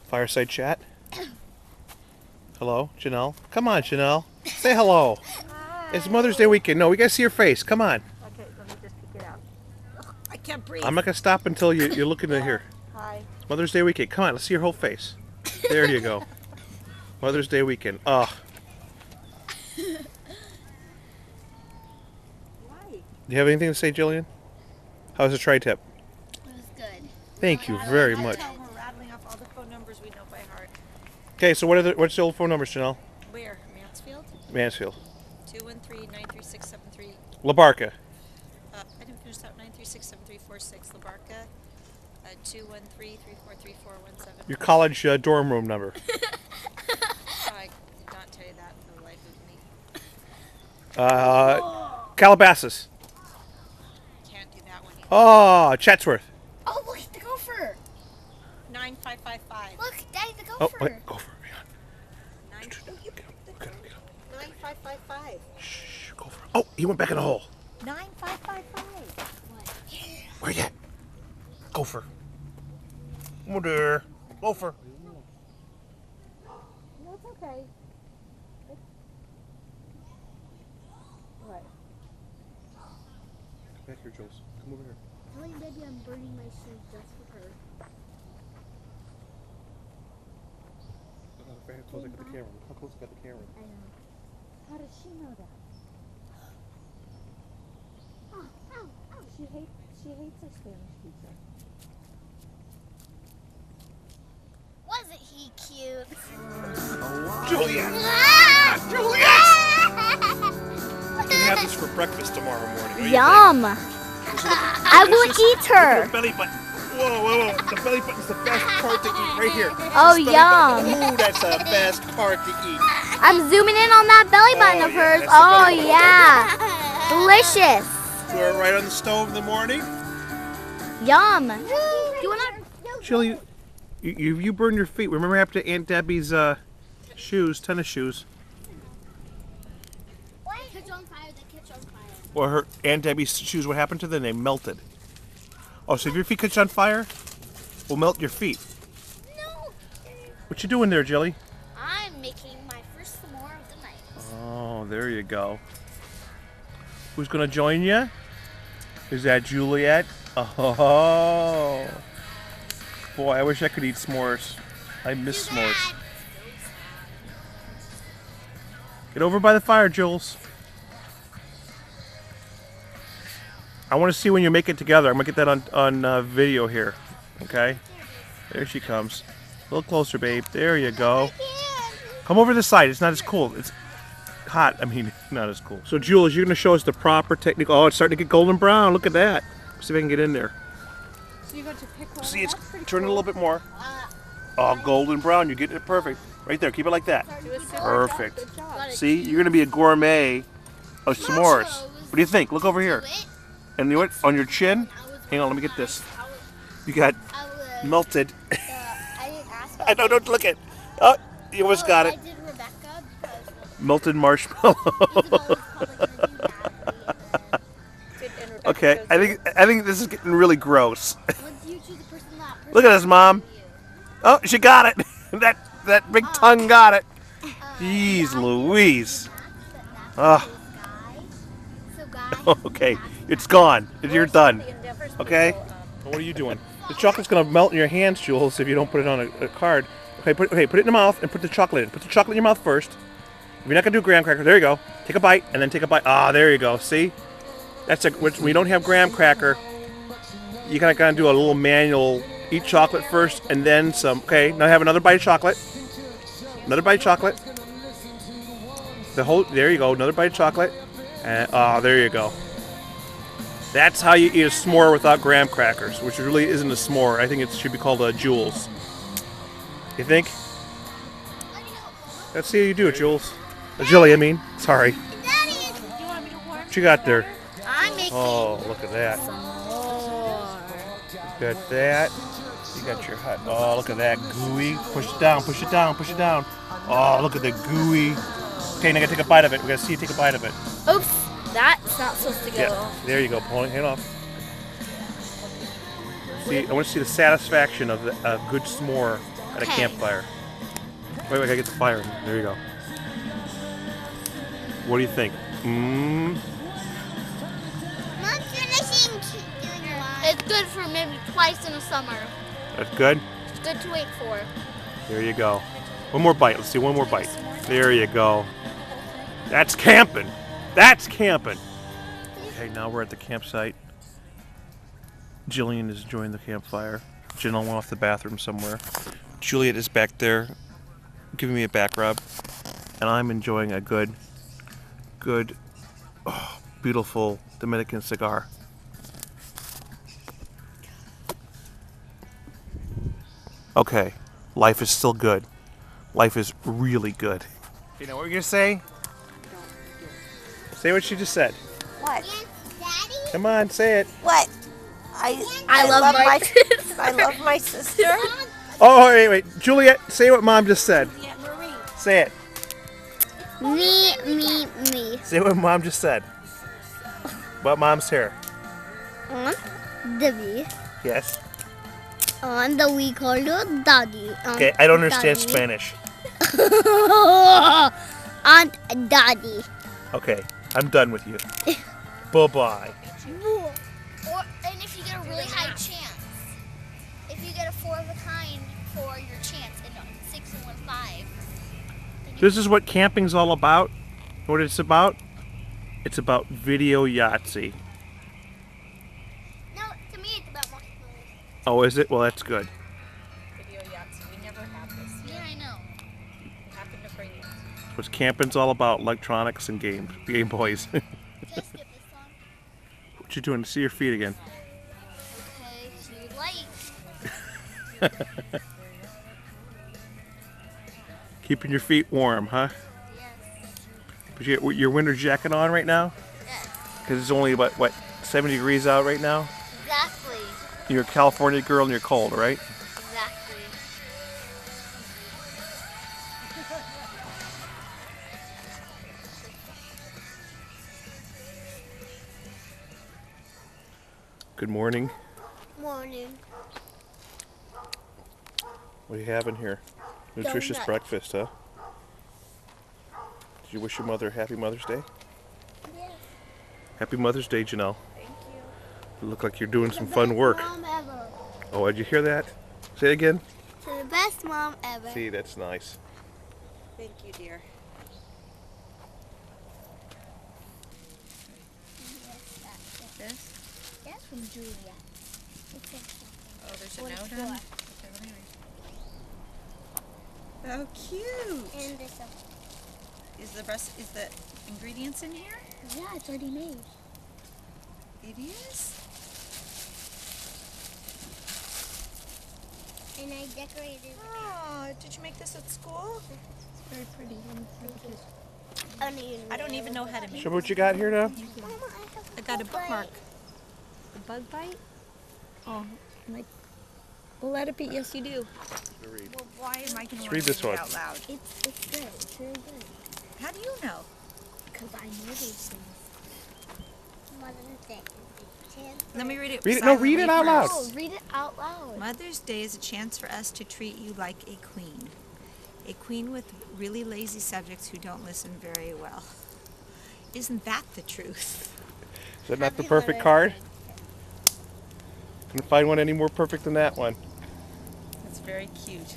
Fireside chat. Hello, Janelle. Come on, Janelle. Say hello. Hi. It's Mother's Day weekend. No, we gotta see your face. Come on. Okay, let me just pick it out. I can't breathe. I'm not gonna stop until you're looking at here. Hi. It's Mother's Day weekend. Come on, let's see your whole face. There you go. Mother's Day weekend. Why? Do you have anything to say, Jillian? How's the tri-tip? It was good. Thank you very much. We're rattling off all the phone numbers we know by heart. Okay, so what's the old phone numbers, Janelle? Where? Mansfield? Mansfield. 213-936-73. LaBarca. I didn't finish that. 936-7346. LaBarca. 213-343-417. Your college dorm room number. I did not tell you that for the life of me. Calabasas. Can't do that one either. Oh, Chatsworth. Oh, look at the gopher. 9555. Look, Daddy, the Oh, gopher. wait, go for it. 9555. Shh, go for it. Oh, he went back in the hole. 9555. Where you at? Gopher. Come on there. Gopher. No, it's okay. What? Come back here, Jules. Come over here. Telling Baby I'm burning my shoes just for her. Look how close I got the camera. Look how close I got the camera. I know. How does she know that? Oh, ow, ow. She hates her Spanish teacher. Wasn't he cute? Julian! Ah! Julian! You can have this for breakfast tomorrow morning. What do you Yum! think? I will eat Look at her. the belly button. Whoa, whoa, whoa. The belly button's the best part to eat right here. Oh, This belly yum. button. Ooh, that's the best part to eat. I'm zooming in on that belly button of yeah, hers. that's the Oh, belly button. yeah. Delicious. Throw it right on the stove in the morning. Yum. You wanna? Chili, you burned your feet. Remember what happened to Aunt Debbie's shoes, tennis shoes? Catch on fire, they catch on fire. Or her Aunt Debbie's shoes, what happened to them? They melted. Oh, so if your feet catch on fire, we'll melt your feet. No. What you doing there, Jilly? I'm making my first s'more of the night. Oh, there you go. Who's gonna join you? Is that Juliet? Oh, boy, I wish I could eat s'mores. I miss s'mores. Get over by the fire, Jules. I want to see when you make it together. I'm gonna get that on video here. Okay. There she comes. A little closer, babe. There you go. Come over this side. It's not as cool. It's hot. I mean, not as cool. So, Jules, you're going to show us the proper technique. Oh, it's starting to get golden brown. Look at that. See if I can get in there. So you're going to pick one. See, it's That's pretty turning a cool. little bit more. Oh, golden brown. You're getting it perfect. Right there. Keep it like that. Do a sip. Perfect. Good job. See, you're going to be a gourmet of s'mores. What do you think? Look over here. And you know what? On your chin. Hang on, let me get this. You got melted. I didn't ask. I know, don't look at. Oh, you almost got it. I did Rebecca because Melted marshmallow. even though it's probably gonna be bad. And Rebecca Okay, goes, I think this is getting really gross. Once you choose the person that Look at this, Mom. Oh, she got it. that big tongue got it. Jeez Louise. Oh, So guys, okay, it's gone. You're done. the endeavors Okay. people, What are you doing? The chocolate's gonna melt in your hands, Jules, if you don't put it on a card. Okay, put it in the mouth and put the chocolate in. Put the chocolate in your mouth first. If you're not gonna do graham cracker, there you go. Take a bite and then take a bite. Ah, there you go. See? When you don't have graham cracker, you kind of gotta do a little manual. Eat chocolate first and then some. Okay, now have another bite of chocolate. Another bite of chocolate. There you go. Another bite of chocolate. And there you go. That's how you eat a s'more without graham crackers, which really isn't a s'more. I think it should be called a Jules. You think? Let's see how you do it, Jules. Jilly, I mean. Sorry. Daddy, do you want me to work? What you got there? I'm making Oh, look at that. more. You got that. You got your hot. Oh, look at that. Gooey. Push it down, push it down, push it down. Oh, look at the gooey. Okay, now I gotta take a bite of it. We gotta see you take a bite of it. Oops, that's not supposed to go. Yeah, there you go. Pulling it off. See, I want to see the satisfaction of a good s'more at a Okay. campfire. Wait, I gotta get the fire. There you go. What do you think? Mom's finishing doing one. It's good for maybe twice in the summer. That's good. It's good to wait for. There you go. One more bite. Let's see, one more bite. There you go. That's camping. That's camping. Okay, now we're at the campsite. Jillian is enjoying the campfire. Janelle went off the bathroom somewhere. Juliet is back there giving me a back rub. And I'm enjoying a good, beautiful Dominican cigar. Okay, life is still good. Life is really good. You know what you're gonna say? Say what she just said. What? Daddy? Come on, say it. What? I love my I love my sister. Oh, wait. Juliet, say what Mom just said. Say it. Me. Say what Mom just said. About Mom's hair. On the we. Yes. On the we call you daddy. Okay, I don't understand Daddy. Spanish. Aunt daddy. Okay, I'm done with you. Bye-bye. And if you get a really high chance, if you get a 4 of a kind for your chance and 6 and 1 5. This is what camping's all about. What it's about? It's about video Yahtzee. No, to me it's about marshmallows. Oh, is it? Well, that's good. Video Yahtzee. We never have this. Yeah, I know. We happen to bring it. What camping's all about, electronics and games. Game Boys. Can I skip this song? What you doing? See your feet again. Okay, too late. Keeping your feet warm, huh? Yes. Put your winter jacket on right now? Yes. Because it's only about, what, 70 degrees out right now? Exactly. You're a California girl and you're cold, right? Exactly. Good morning. Morning. What are you having here? Nutritious Donut. breakfast, huh? Did you wish your mother a happy Mother's Day? Yeah. Happy Mother's Day, Janelle. Thank you. You look like you're doing some fun work. Mom ever. Oh, did you hear that? Say it again. To the best mom ever. See, that's nice. Thank you, dear. This? That's from Julia. Oh, there's a What note it's on it? for. Okay, let me read. Oh, cute. And this one. Is the ingredients in here? Yeah, it's already made. It is? And I decorated it. Oh, did you make this at school? It's very pretty. I don't even know how to make Show me what you got here now. I got a bookmark. The bug bite? Oh, like, well, let it be. Yes, you do. Well, why am I going to read this one. out loud? It's good. It's very good. How do you know? Because I know these things. Mother's Day. Let me read it. Read it. No, read it out loud. Oh, read it out loud. Mother's Day is a chance for us to treat you like a queen. A queen with really lazy subjects who don't listen very well. Isn't that the truth? Is that not the perfect card? Couldn't find one any more perfect than that one. That's very cute.